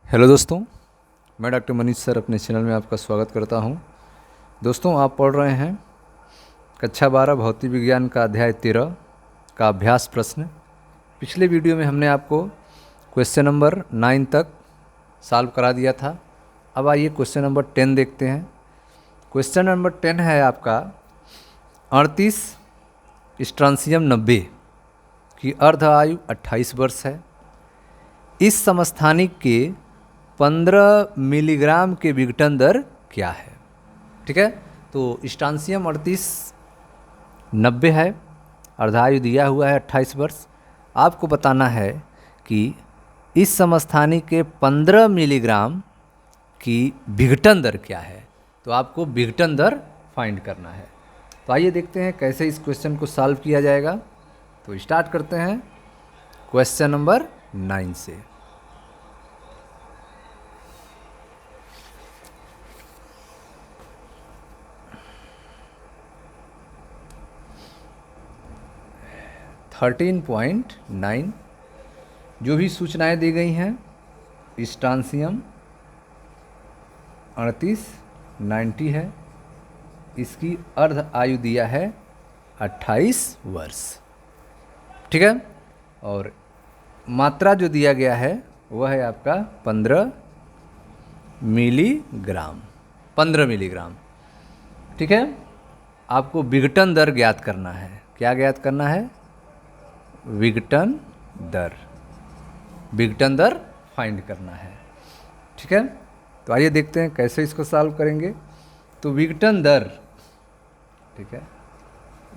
Hello दोस्तों, मैं doctor Manish sir अपने चैनल में आपका स्वागत करता हूं। दोस्तों, आप पढ़ रहे हैं कक्षा 12 भौतिक विज्ञान का अध्याय 13 का अभ्यास प्रश्न। पिछले वीडियो में हमने आपको क्वेश्चन नंबर 9 तक सॉल्व करा दिया था। अब आइए क्वेश्चन नंबर 10 देखते हैं। क्वेश्चन नंबर 10 है आपका 38 स्ट्रांसियम 90 की अर्ध आयु 28 वर्ष है। इस समस्थानिक के 15 मिलीग्राम के विघटन दर क्या है? ठीक है, तो स्ट्रांसियम 38 90 है, अर्धायु दिया हुआ है 28 वर्ष। आपको बताना है कि इस समस्थानिक के 15 मिलीग्राम की विघटन दर क्या है। तो आपको विघटन दर फाइंड करना है। तो आइए देखते हैं कैसे इस क्वेश्चन को सॉल्व किया जाएगा। तो स्टार्ट करते हैं क्वेश्चन नंबर 9 से। (13.9) जो भी सूचनाएं दी गई हैं, स्ट्रांसियम 38 90 है, इसकी अर्ध आयु दिया है 28 वर्ष। ठीक है, और मात्रा जो दिया गया है वह है आपका 15 मिलीग्राम। 15 मिलीग्राम। ठीक है, आपको विघटन दर ज्ञात करना है। क्या ज्ञात करना है? विघटन दर। विघटन दर फाइंड करना है। ठीक है, तो आइए देखते हैं कैसे इसको सॉल्व करेंगे। तो विघटन दर, ठीक है,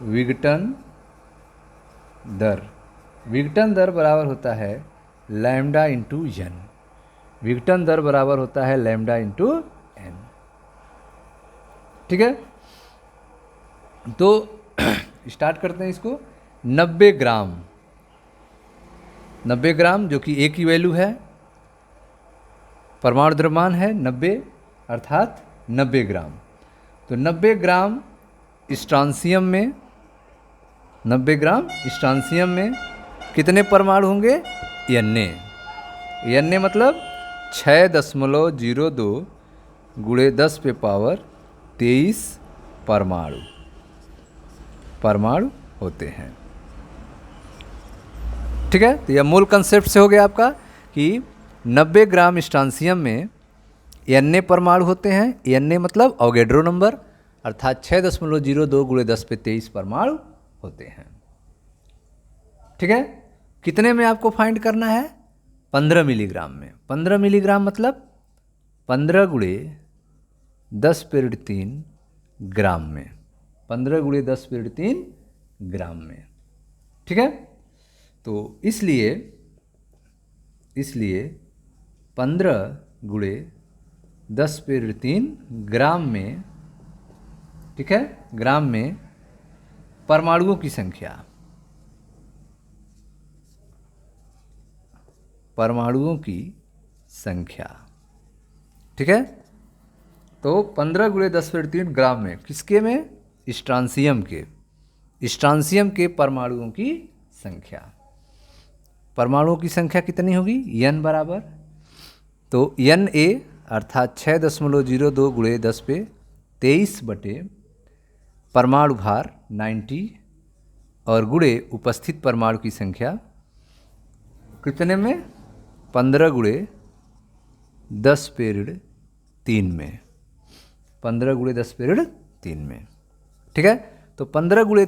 विघटन दर, विघटन दर बराबर होता है लैम्डा इंटू एन। विघटन दर बराबर होता है लैम्डा इंटू एन। ठीक है, तो स्टार्ट करते हैं इसको। 90 ग्राम, 90 ग्राम जो कि ए की वैल्यू है, परमाणु द्रव्यमान है 90 अर्थात 90 ग्राम। तो 90 ग्राम स्ट्रांसियम में, 90 ग्राम स्ट्रांसियम में कितने परमाणु होंगे? एन ए मतलब 6.02 गुणे 10 पे पावर 23 परमाणु होते हैं। ठीक है, तो यह मूल कंसेप्ट से हो गया आपका कि 90 ग्राम स्ट्रांसियम में Na परमाणु होते हैं। Na मतलब अवोगैड्रो नंबर, अर्थात 6.02 गुणे 10 पे 23 परमाणु होते हैं। ठीक है, कितने में आपको फाइंड करना है? 15 मिलीग्राम में। 15 मिलीग्राम मतलब 15 गुणे 10 पे 3 ग्राम में। 15 गुणे 10 पे 3 ग्राम में। ठीक है, तो इसलिए 15 गुणे 10 पे 3 ग्राम में, ठीक है, ग्राम में परमाणुओं की संख्या, परमाणुओं की संख्या, ठीक है, तो 15 गुणे 10 पे 3 ग्राम में किसके में? स्ट्रांसियम के, स्ट्रांसियम के परमाणुओं की संख्या। परमाणुओं की संख्या कितनी होगी? n बराबर, तो Na अर्थात 6.02 गुणे 10 पे 23 बटे परमाणु भार 90 और गुणे उपस्थित परमाणु की संख्या कितने में? 15 गुणे 10 पे 3 में। 15 गुणे 10 पे 3 में। ठीक है, तो 15 गुणे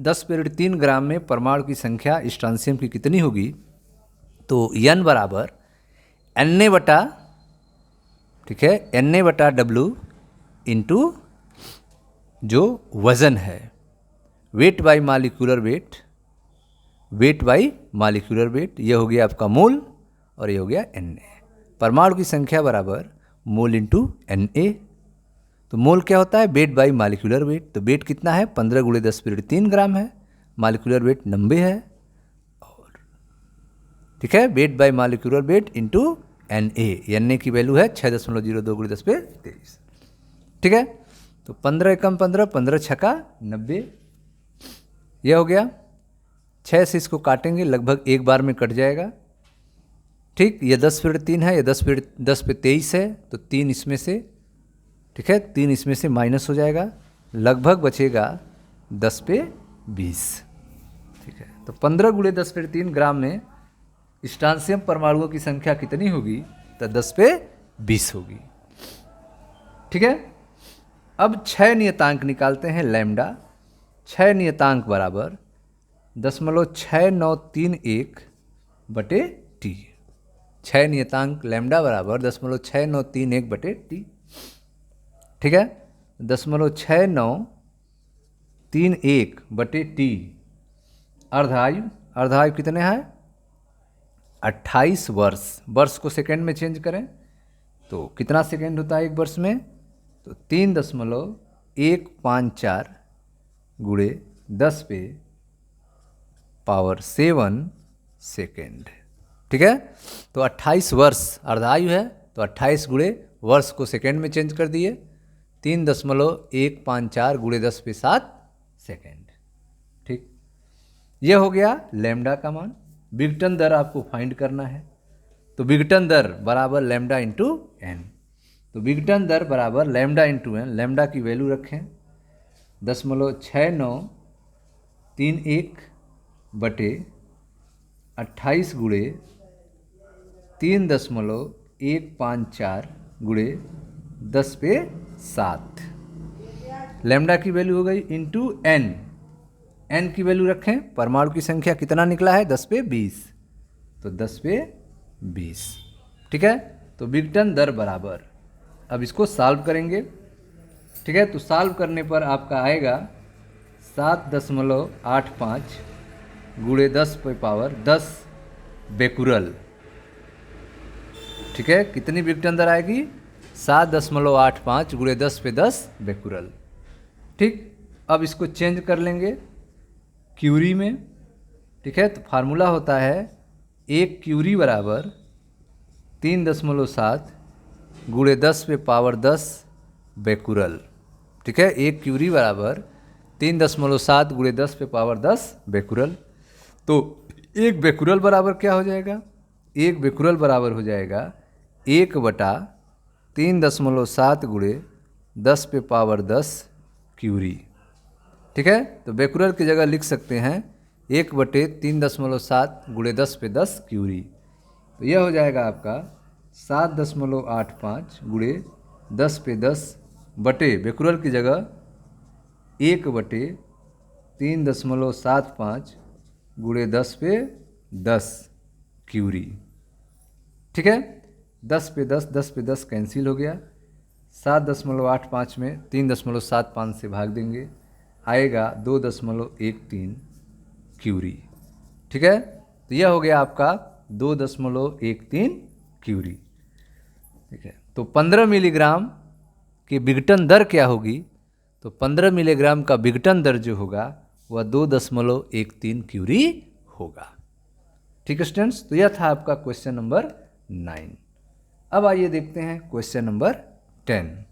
10 पे 3 ग्राम में परमाणु की संख्या स्ट्रांसियम की कितनी होगी? तो n बराबर Na बटा, ठीक है, Na बटा W इंटू जो वज़न है, weight by molecular wait, weight by molecular wait, ये हो गया आपका मोल और ये हो गया Na। परमाणु की संख्या बराबर मोल इंटू Na। तो मोल क्या होता है? Weight by molecular wait. तो वेट कितना है? 15 गुणे 10 पे 3 ग्राम है। मालिक्यूलर वेट 90 है, और ठीक है, weight by molecular weight into Na की वैल्यू है 6.02 गुणे 10 पे 23। ठीक है, तो 15 एकम 15, 15 छक्का 90, यह हो गया। 6 से इसको काटेंगे, लगभग एक बार में कट जाएगा। ठीक, ये 10/3 है, ये 10/23 है, तो 3 इसमें से, ठीक है, 3 इसमें से माइनस हो जाएगा, लगभग बचेगा 10/20। ठीक है, तो 15 × 10/3 ग्राम में स्ट्रांसियम परमाणुओं की संख्या कितनी होगी? तो 10/20 होगी। ठीक है, अब 6 नियतांक निकालते हैं लैम्डा। 6 नियतांक बराबर 0.6931/T। 6 नियतांक लैम्डा बराबर 0.6931/T। ठीक है, 0.6931/T। अर्धायु, अर्धायु कितने हैं? 28 वर्ष। वर्ष को सेकंड में चेंज करें तो कितना सेकंड होता है एक वर्ष में? तो 3.154 × 10⁻7 सेकेंड। ठीक है, तो 28 वर्ष अर्धायु है, तो 28 × वर्ष को सेकंड में चेंज कर दिए, 3.154 × 10⁻7 सेकेंड। ठीक, यह हो गया लैम्डा का मान। विघटन दर आपको फाइंड करना है, तो विघटन दर बराबर लैम्डा इंटू एन। तो विघटन दर बराबर लैम्डा इंटू एन। लैम्डा की वैल्यू रखें 0.6931/28 × 3.154 × 10⁻7। लैम्डा की वैल्यू हो गई इंटू एन। एन की वैल्यू रखें, परमाणु की संख्या कितना निकला है? 10/20, तो 10/20। ठीक है, तो विघटन दर बराबर, अब इसको सॉल्व करेंगे। ठीक है, तो सॉल्व करने पर आपका आएगा 7.85 × 10⁻10 बेकुरल। ठीक है, कितनी विघटन दर आएगी? 7.85 × 10⁻10 बेकुरल। ठीक, अब इसको चेंज कर लेंगे क्यूरी में। ठीक है, तो फार्मूला होता है 1 क्यूरी बराबर 3.7 × 10⁻10 बेकुरल। ठीक है, 1 क्यूरी बराबर 3.7 × 10⁻10 बेकुरल। तो 1 बेकुरल बराबर क्या हो जाएगा? 1 बेकुरल बराबर हो जाएगा 1/3.7 × 10⁻10 क्यूरी। ठीक है, तो बेकुरल की जगह लिख सकते हैं 1/3.7 × 10⁻10 क्यूरी। तो यह हो जाएगा आपका 7.85 × 10⁻10 बटे बेकुरल की जगह 1/3.75 × 10⁻10 क्यूरी। ठीक है, 10/10 10/10 कैंसिल हो गया। 7.85 में 3.75 से भाग देंगे, आएगा 2.13 क्यूरी। ठीक है, तो यह हो गया आपका 2.13 क्यूरी। ठीक है, तो 15 मिलीग्राम की विघटन दर क्या होगी? तो 15 मिलीग्राम का विघटन दर जो होगा वह 2.13 क्यूरी होगा। ठीक है स्टूडेंट्स, तो यह था आपका क्वेश्चन नंबर 9। अब आइए देखते हैं क्वेश्चन नंबर 10।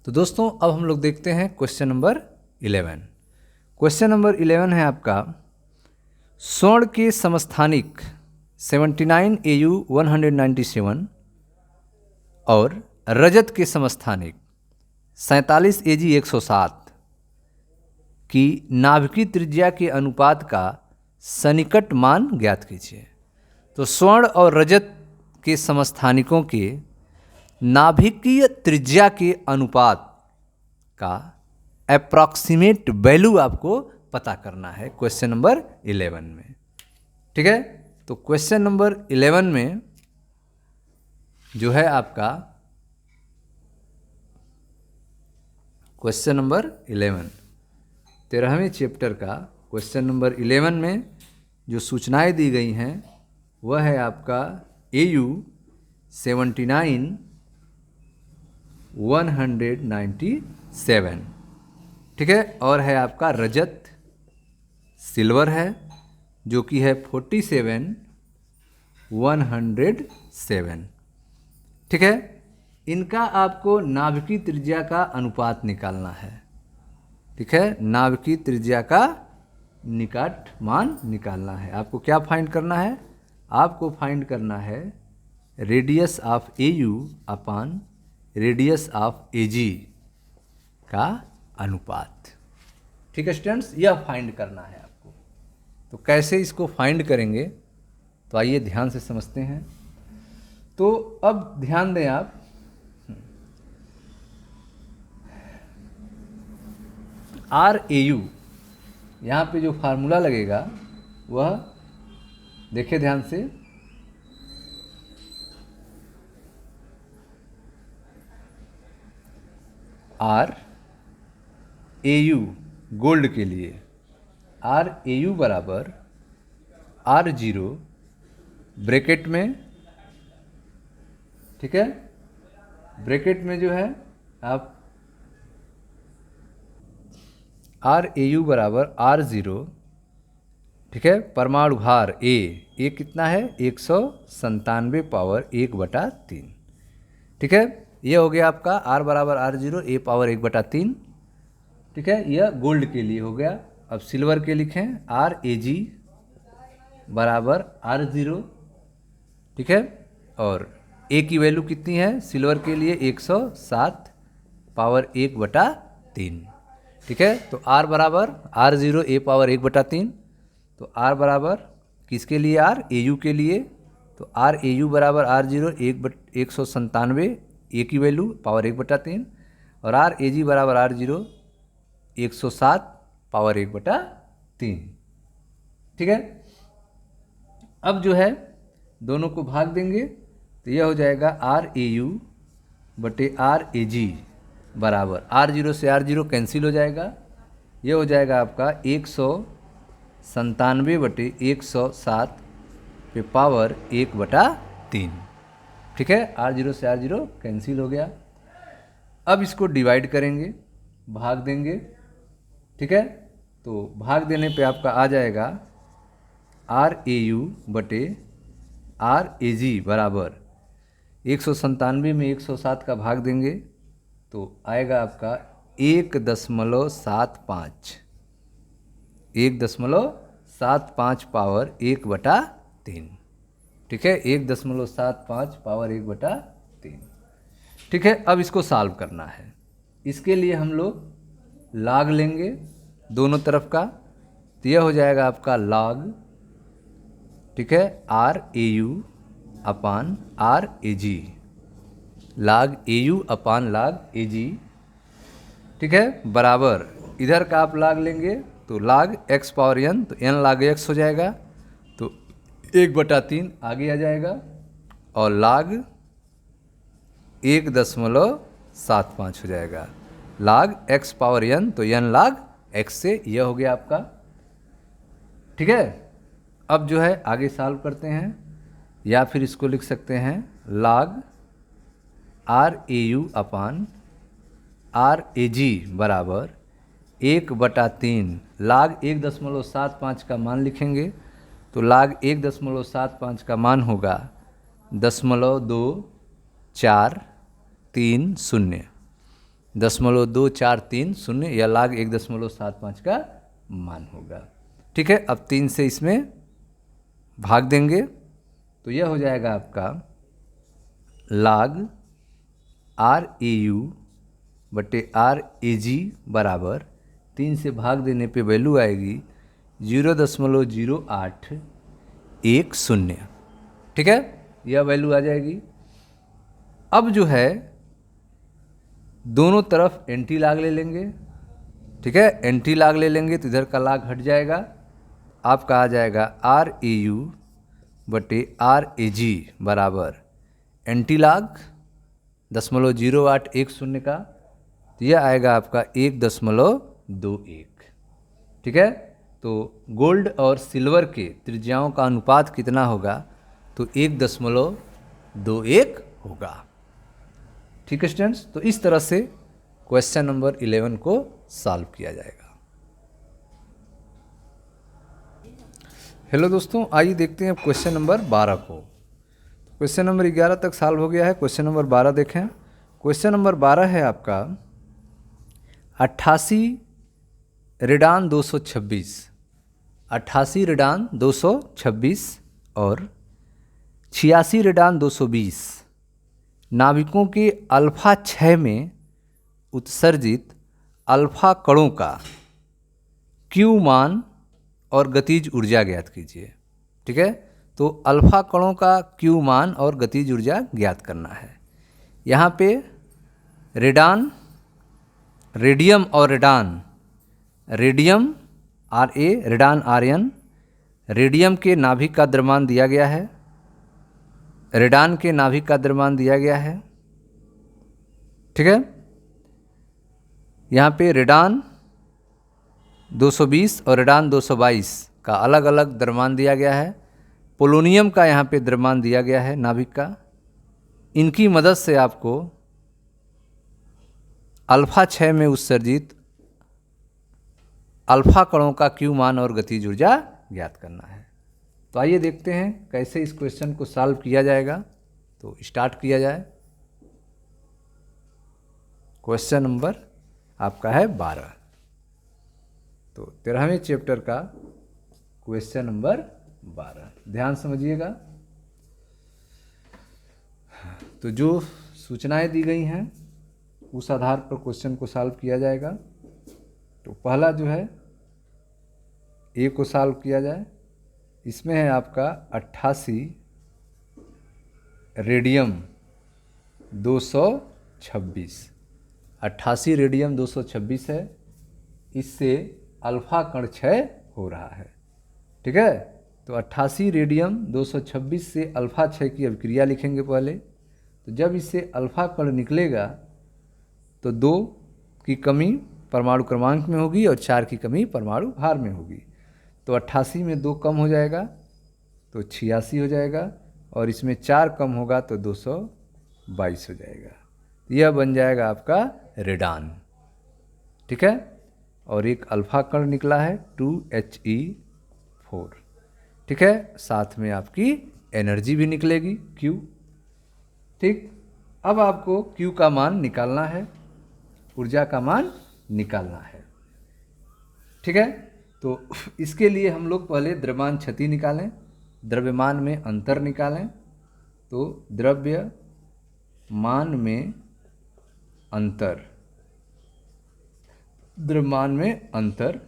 तो दोस्तों अब हम लोग देखते हैं क्वेश्चन नंबर 11। क्वेश्चन नंबर 11 है आपका, स्वर्ण के समस्थानिक 79 AU 197 और रजत के समस्थानिक 47 AG 107 की नाभिकीय त्रिज्या के अनुपात का सन्निकट मान ज्ञात कीजिए। तो स्वर्ण और रजत के समस्थानिकों के नाभिकीय त्रिज्या के अनुपात का अप्रॉक्सीमेट वैल्यू आपको पता करना है क्वेश्चन नंबर 11 में। ठीक है, तो क्वेश्चन नंबर 11 में जो है आपका क्वेश्चन नंबर 11 13वें चैप्टर का क्वेश्चन नंबर 11 में जो सूचनाएं दी गई हैं वह है आपका AU 79 197। ठीक है, और है आपका रजत सिल्वर है जो कि है 47 107। ठीक है, इनका आपको नाभिकीय त्रिज्या का अनुपात निकालना है। ठीक है, नाभिकीय त्रिज्या का निकट मान निकालना है। आपको क्या फाइंड करना है? आपको फाइंड करना है radius of A U upon radius of A G का अनुपात। ठीक है स्टूडेंट्स, यह फाइंड करना है आपको। तो कैसे इसको फाइंड करेंगे, तो आइए ध्यान से समझते हैं। तो अब ध्यान दें आप, आर ए यू, यहाँ पे जो फार्मूला लगेगा वह देखिए ध्यान से, आर ए यू गोल्ड के लिए, आर ए यू बराबर आर जीरो ब्रैकेट में, ठीक है, ब्रैकेट में जो है आप आर ए यू बराबर आर जीरो, ठीक है, परमाणु भार ए कितना है 197 पावर 1/3, ठीक है। यह हो गया आपका आर बराबर आर जीरो ए पावर 1/3, ठीक है। यह गोल्ड के लिए हो गया। अब सिल्वर के लिखें आर ए जी बराबर आर जीरो, ठीक है, और ए की वैल्यू कितनी है सिल्वर के लिए 107 पावर 1/3, ठीक है। तो आर बराबर आर जीरो ए पावर 1/3, तो आर बराबर किसके लिए, आर ए यू के लिए, तो आर ए यू बराबर आर जीरो 197 ए की वैल्यू पावर 1/3, और आर ए जी बराबर आर जीरो 107 पावर 1/3, ठीक है। अब जो है दोनों को भाग देंगे तो यह हो जाएगा आर ए यू बटे आर ए जी बराबर आर जीरो से आर जीरो कैंसिल हो जाएगा, यह हो जाएगा आपका 197 बटे 107 पे पावर 1/3, ठीक है। आर जीरो से आर जीरो कैंसिल हो गया। अब इसको डिवाइड करेंगे, भाग देंगे, ठीक है। तो भाग देने पे आपका आ जाएगा आर ए यू बटे आर ए जी बराबर 197 में 107 का भाग देंगे तो आएगा आपका 1.75, 1.75 पावर 1/3, ठीक है, 1.75 पावर 1/3, ठीक है। अब इसको सॉल्व करना है। इसके लिए हम लोग लॉग लेंगे दोनों तरफ का, तो यह हो जाएगा आपका लॉग, ठीक है, R A U upon R A G, log A U upon log A G, ठीक है, बराबर इधर का आप लॉग लेंगे तो लॉग एक्स पावर एन, तो एन लॉग एक्स हो जाएगा, तो 1/3 आगे आ जाएगा, और लॉग 1.75 हो जाएगा, लॉग एक्स पावर एन, तो एन लॉग एक्स से यह हो गया आपका, ठीक है। अब जो है आगे सॉल्व करते हैं, या फिर इसको लिख सकते हैं log R A U upon R A G बराबर 1/3, लॉग 1.75 का मान लिखेंगे तो लॉग 1.75 का मान होगा 0.2430, 0.2430 या लॉग 1.75 का मान होगा, ठीक है। अब 3 से इसमें भाग देंगे तो यह हो जाएगा आपका log आर ए यू बटे आर ए जी बराबर 3 से भाग देने पे वैल्यू आएगी 0.0810, ठीक है, यह वैल्यू आ जाएगी। अब जो है दोनों तरफ एंटी लॉग ले लेंगे, ठीक है, एंटी लॉग ले लेंगे तो इधर का लॉग हट जाएगा, आपका आ जाएगा आर ए यू बटे आर ए जी बराबर एंटी लॉग 0.0810 का, तो यह आएगा आपका 1.21, ठीक है। तो गोल्ड और सिल्वर के त्रिज्याओं का अनुपात कितना होगा, तो 1.21 होगा, ठीक है स्टूडेंट्स। तो इस तरह से क्वेश्चन नंबर 11 को सॉल्व किया जाएगा। हेलो दोस्तों, आइए देखते हैं क्वेश्चन नंबर 12 को। क्वेश्चन नंबर 11 तक सॉल्व हो गया है, क्वेश्चन नंबर 12 देखें। क्वेश्चन नंबर 12 है आपका 88 ऋणान 226 88 रेडान 226 और 86 रेडान 220 नाभिकों के अल्फा 6 में उत्सर्जित अल्फा कणों का क्यू मान और गतिज ऊर्जा ज्ञात कीजिए। ठीक है, तो अल्फा कणों का क्यू मान और गतिज ऊर्जा ज्ञात करना है। यहाँ पे रेडान, रेडियम और radon, radium Ra, radon Rn, radium के नाभिक का द्रव्यमान दिया गया है, रेडान के नाभिक का द्रव्यमान दिया गया है। ठीक है, यहाँ पे रेडान 220 और रेडान 222 का अलग अलग द्रव्यमान दिया गया है। पोलोनियम का यहाँ पे द्रव्यमान दिया गया है नाभिक का। इनकी मदद से आपको अल्फा 6 में उत्सर्जित अल्फा कणों का क्यू मान और गतिज ऊर्जा ज्ञात करना है। तो आइए देखते हैं कैसे इस क्वेश्चन को सॉल्व किया जाएगा। तो स्टार्ट किया जाए। क्वेश्चन नंबर आपका है 12। तो 13वें चैप्टर का क्वेश्चन नंबर 12, ध्यान समझिएगा। तो जो सूचनाएं दी गई हैं उस आधार पर क्वेश्चन को सॉल्व किया जाएगा। तो पहला जो है ए को सॉल्व किया जाए। इसमें है आपका 88 रेडियम 226, 88 रेडियम 226 है। इससे अल्फा कण क्षय हो रहा है। ठीक है, तो 88 रेडियम 226 से अल्फा क्षय की अभिक्रिया लिखेंगे पहले। तो जब इससे अल्फा कण निकलेगा तो 2 की कमी परमाणु क्रमांक में होगी और 4 की कमी परमाणु भार में होगी। तो 88 में 2 कम हो जाएगा तो 86 हो जाएगा, और इसमें 4 कम होगा तो 222 हो जाएगा। यह बन जाएगा आपका रेडान। ठीक है, और एक अल्फा कण निकला है 2He4। ठीक है, साथ में आपकी एनर्जी भी निकलेगी Q। ठीक, अब आपको Q का मान निकालना है, ऊर्जा का मान निकालना है। ठीक है, तो इसके लिए हम लोग पहले द्रव्यमान क्षति निकालें, द्रव्यमान में अंतर निकालें। तो द्रव्यमान में अंतर, द्रव्यमान में अंतर,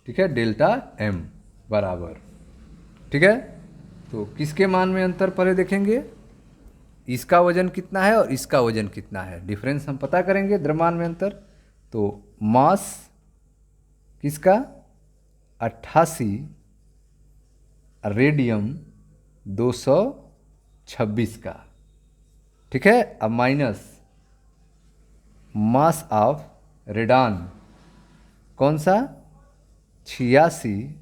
ठीक है, डेल्टा M बराबर। ठीक है, तो किसके मान में अंतर पहले देखेंगे, इसका वजन कितना है और इसका वजन कितना है, डिफरेंस हम पता करेंगे द्रव्यमान में अंतर। तो मास किसका 88 रेडियम 226 का। ठीक है, अब माइनस मास ऑफ रेडान कौन सा 86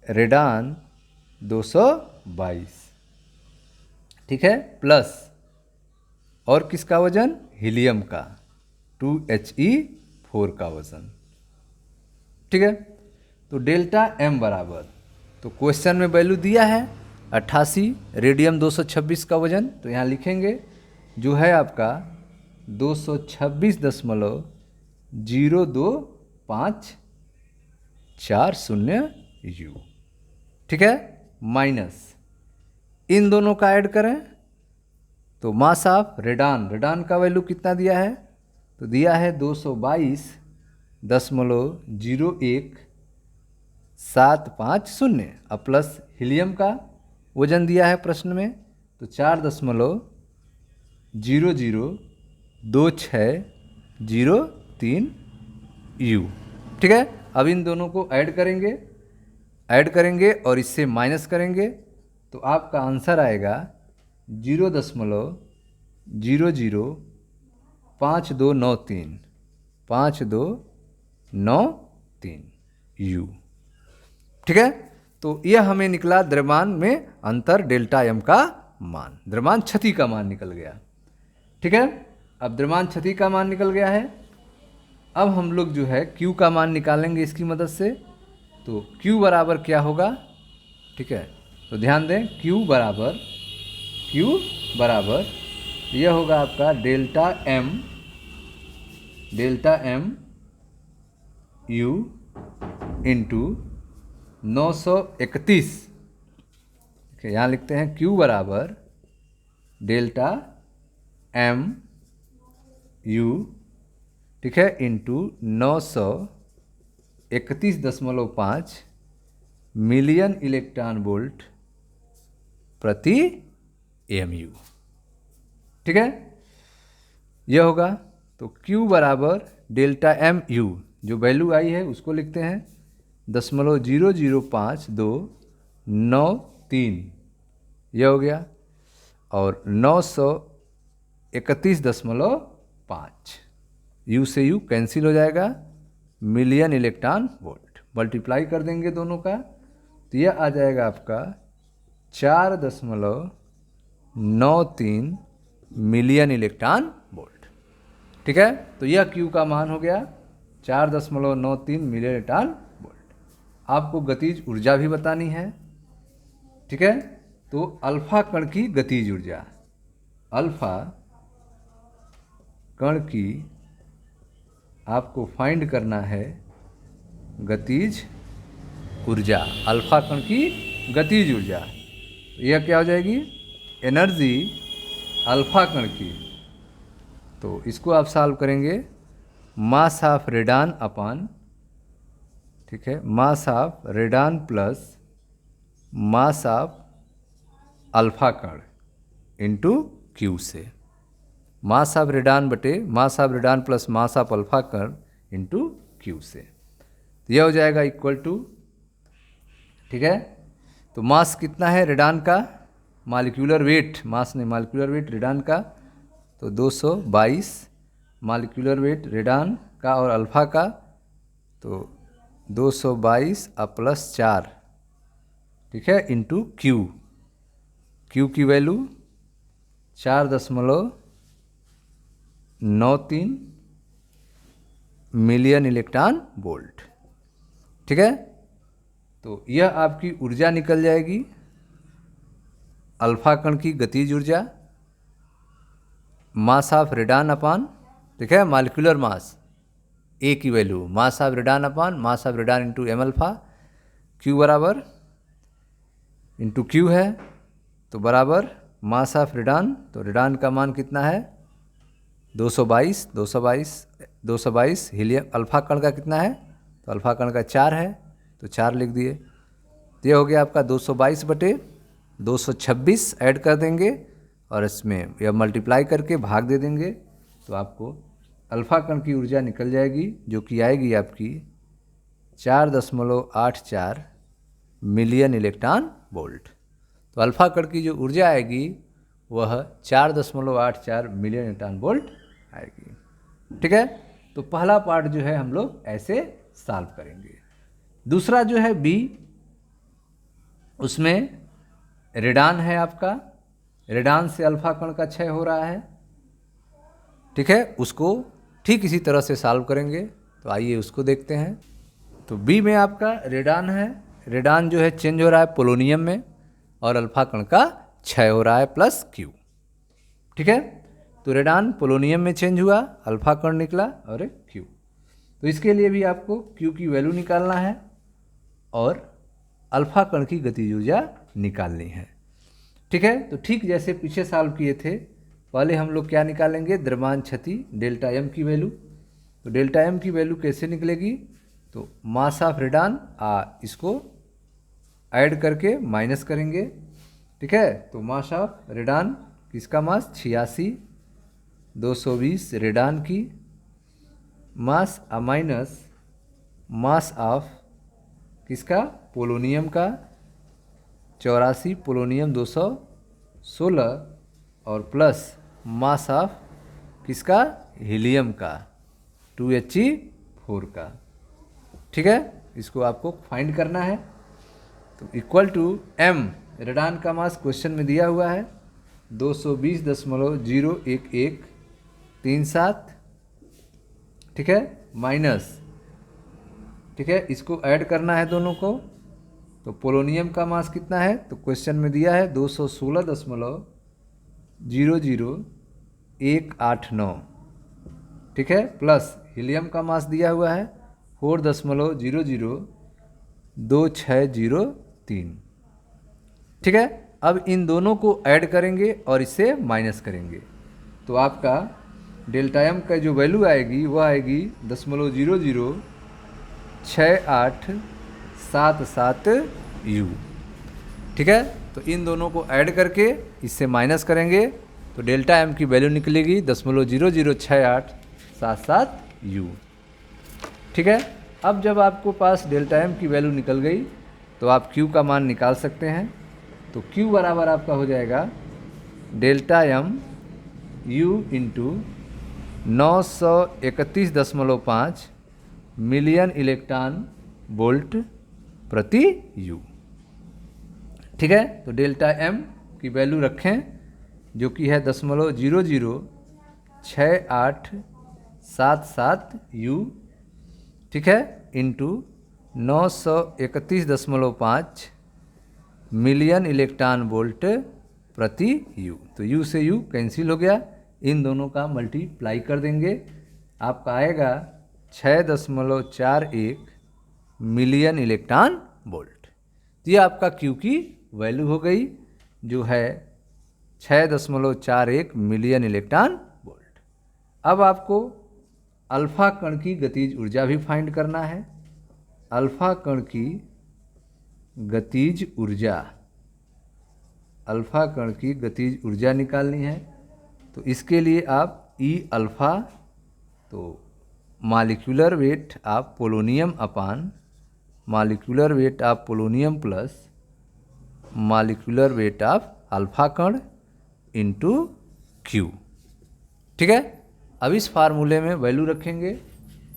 रेडान 222। ठीक है, प्लस और किसका वजन, हीलियम का 2He4 का वजन। ठीक है, तो डेल्टा M बराबर, तो क्वेश्चन में वैल्यू दिया है 88 रेडियम 226 का वजन, तो यहाँ लिखेंगे जो है आपका 226.0254 U। ठीक है, माइनस इन दोनों का ऐड करें तो मास ऑफ रेडान, रेडान का वैल्यू कितना दिया है, तो दिया है 222.0175 अब प्लस हीलियम का वजन दिया है प्रश्न में तो 4.002603 U। ठीक है, अब इन दोनों को ऐड करेंगे और इससे माइनस करेंगे तो आपका आंसर आएगा 0.005293 U। ठीक है, तो यह हमें निकला द्रव्यमान में अंतर डेल्टा M का मान, द्रव्यमान क्षति का मान निकल गया। ठीक है, अब द्रव्यमान क्षति का मान निकल गया है। अब हम लोग जो है Q का मान निकालेंगे इसकी मदद से। तो Q बराबर क्या होगा, ठीक है, तो ध्यान दें Q बराबर यह होगा आपका डेल्टा M U इंटू 931। यहाँ लिखते हैं Q बराबर डेल्टा एम यू, ठीक है, इंटू 931.5 मिलियन इलेक्ट्रॉन वोल्ट प्रति एमयू। ठीक है, यह होगा। तो Q बराबर डेल्टा एम यू, जो वैल्यू आई है उसको लिखते हैं 0.005293, यह हो गया। और 931.5, यू से यू कैंसिल हो जाएगा, मिलियन इलेक्ट्रॉन वोल्ट मल्टीप्लाई कर देंगे दोनों का, तो यह आ जाएगा आपका 4.93 मिलियन इलेक्ट्रॉन वोल्ट। ठीक है, तो यह Q का मान हो गया 4.93 मिलियन इलेक्ट्रॉन वोल्ट। आपको गतिज ऊर्जा भी बतानी है। ठीक है, तो अल्फा कण की गतिज ऊर्जा, अल्फा कण की आपको फाइंड करना है गतिज ऊर्जा, अल्फा कण की गतिज ऊर्जा। यह क्या हो जाएगी, एनर्जी अल्फा कण की। तो इसको आप सॉल्व करेंगे, मास ऑफ रेडान अपान, ठीक है, मास of radon plus mass of alpha कण इंटू Q से, मास ऑफ रेडान बटे मास of radon plus mass of alpha कण इंटू Q से। तो यह हो जाएगा इक्वल टू, ठीक है, तो मास कितना है रेडान का, मॉलिक्यूलर वेट, मास नहीं मॉलिक्यूलर वेट रेडान का, तो 222 मॉलिक्यूलर वेट रेडान का और अल्फा का, तो 222 प्लस 4, ठीक है, इंटू Q। Q की वैल्यू 4.93 मिलियन इलेक्ट्रॉन वोल्ट। ठीक है, तो यह आपकी ऊर्जा निकल जाएगी, अल्फा कण की गतिज ऊर्जा, मास ऑफ रेडान अपान, ठीक है, मॉलिक्यूलर मास ए की value, mass of radon upon mass of radon into M alpha, Q बराबर इंटू Q है, तो बराबर मास ऑफ रेडान, तो रेडान का मान कितना है 222 हीलियम, अल्फा कण का कितना है, तो अल्फा कण का 4 है, तो 4 लिख दिए। तो यह हो गया आपका 222 बटे 226 ऐड कर देंगे और इसमें यह मल्टीप्लाई करके भाग दे देंगे, तो आपको अल्फा कण की ऊर्जा निकल जाएगी, जो कि आएगी आपकी 4.84 मिलियन इलेक्ट्रॉन वोल्ट। तो अल्फा कण की जो ऊर्जा आएगी वह 4.84 मिलियन इलेक्ट्रॉन वोल्ट आएगी। ठीक है, तो पहला पार्ट जो है हम लोग ऐसे सॉल्व करेंगे। दूसरा जो है बी, उसमें रेडान है आपका, रेडान से अल्फा कण का क्षय हो रहा है। ठीक है, उसको ठीक इसी तरह से सॉल्व करेंगे, तो आइए उसको देखते हैं। तो बी में आपका रेडान है, रेडान जो है चेंज हो रहा है पोलोनियम में और अल्फा कण का क्षय हो रहा है प्लस Q। ठीक है, तो रेडान पोलोनियम में चेंज हुआ, अल्फा कण निकला और Q। तो इसके लिए भी आपको Q की वैल्यू निकालना है और अल्फा कण की गतिज ऊर्जा निकालनी है। ठीक है, तो ठीक जैसे पीछे सॉल्व किए थे, पहले हम लोग क्या निकालेंगे, द्रव्यमान क्षति डेल्टा एम की वैल्यू। तो डेल्टा एम की वैल्यू कैसे निकलेगी, तो मास ऑफ रेडान इसको ऐड करके माइनस करेंगे। ठीक है, तो मास ऑफ रेडान, किसका मास 86, 220 रेडान की मास माइनस मास ऑफ किसका, पोलोनियम का 84, पोलोनियम 216 और प्लस मास ऑफ किसका, हीलियम का 2He4 का। ठीक है, इसको आपको फाइंड करना है। तो इक्वल टू m, रेडान का मास क्वेश्चन में दिया हुआ है 220.01137। ठीक है, माइनस, ठीक है, इसको ऐड करना है दोनों को। तो पोलोनियम का मास कितना है, तो क्वेश्चन में दिया है 216.00189। ठीक है, प्लस हीलियम का मास दिया हुआ है 4.001 2603। ठीक है, अब इन दोनों को ऐड करेंगे और इसे माइनस करेंगे तो आपका डेल्टा एम का जो वैल्यू आएगी वह आएगी 0.006877U। ठीक है, तो इन दोनों को ऐड करके इससे माइनस करेंगे तो डेल्टा एम की वैल्यू निकलेगी 0.006877U। ठीक है, अब जब आपको पास डेल्टा एम की वैल्यू निकल गई तो आप Q का मान निकाल सकते हैं। तो Q बराबर आपका हो जाएगा delta M U into 931.5 million electron volt प्रति U। ठीक है, तो डेल्टा एम की वैल्यू रखें जो कि है 0.006877U। ठीक है, इंटू 931.5 मिलियन इलेक्ट्रॉन वोल्ट प्रति U। तो U से U कैंसिल हो गया, इन दोनों का मल्टीप्लाई कर देंगे, आपका आएगा 6.41 मिलियन इलेक्ट्रॉन वोल्ट। तो ये आपका Q की वैल्यू हो गई जो है 6.41 मिलियन इलेक्ट्रॉन वोल्ट। अब आपको अल्फा कण की गतिज ऊर्जा भी फाइंड करना है। अल्फा कण की गतिज ऊर्जा, अल्फा कण की गतिज ऊर्जा निकालनी है तो इसके लिए आप E अल्फा, तो molecular weight of polonium upon molecular weight of polonium plus molecular weight of alpha कण इंटू Q। ठीक है, अब इस फार्मूले में वैल्यू रखेंगे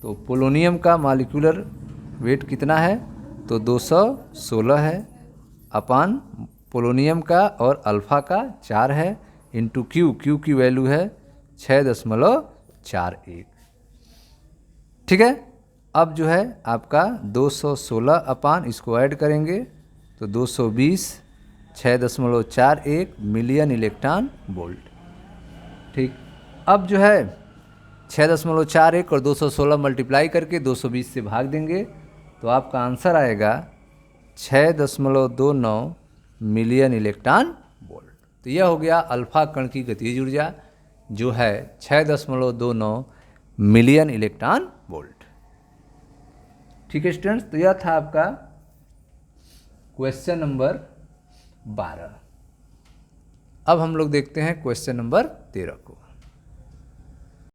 तो पोलोनियम का मॉलिक्यूलर वेट कितना है तो 216 है, अपान पोलोनियम का और अल्फ़ा का 4 है, इंटू Q की वैल्यू है 6.41। ठीक है, अब जो है आपका 216 अपान इसको ऐड करेंगे तो 220 6.41 मिलियन इलेक्ट्रॉन वोल्ट। ठीक, अब जो है 6.41 और 216 मल्टीप्लाई करके 220 से भाग देंगे तो आपका आंसर आएगा 6.29 मिलियन इलेक्ट्रॉन वोल्ट। तो यह हो गया अल्फा कण की गतिज ऊर्जा जो है 6.29 मिलियन इलेक्ट्रॉन वोल्ट। ठीक है स्टूडेंट्स, तो यह था आपका क्वेश्चन नंबर 12। अब हम लोग देखते हैं क्वेश्चन नंबर 13 को।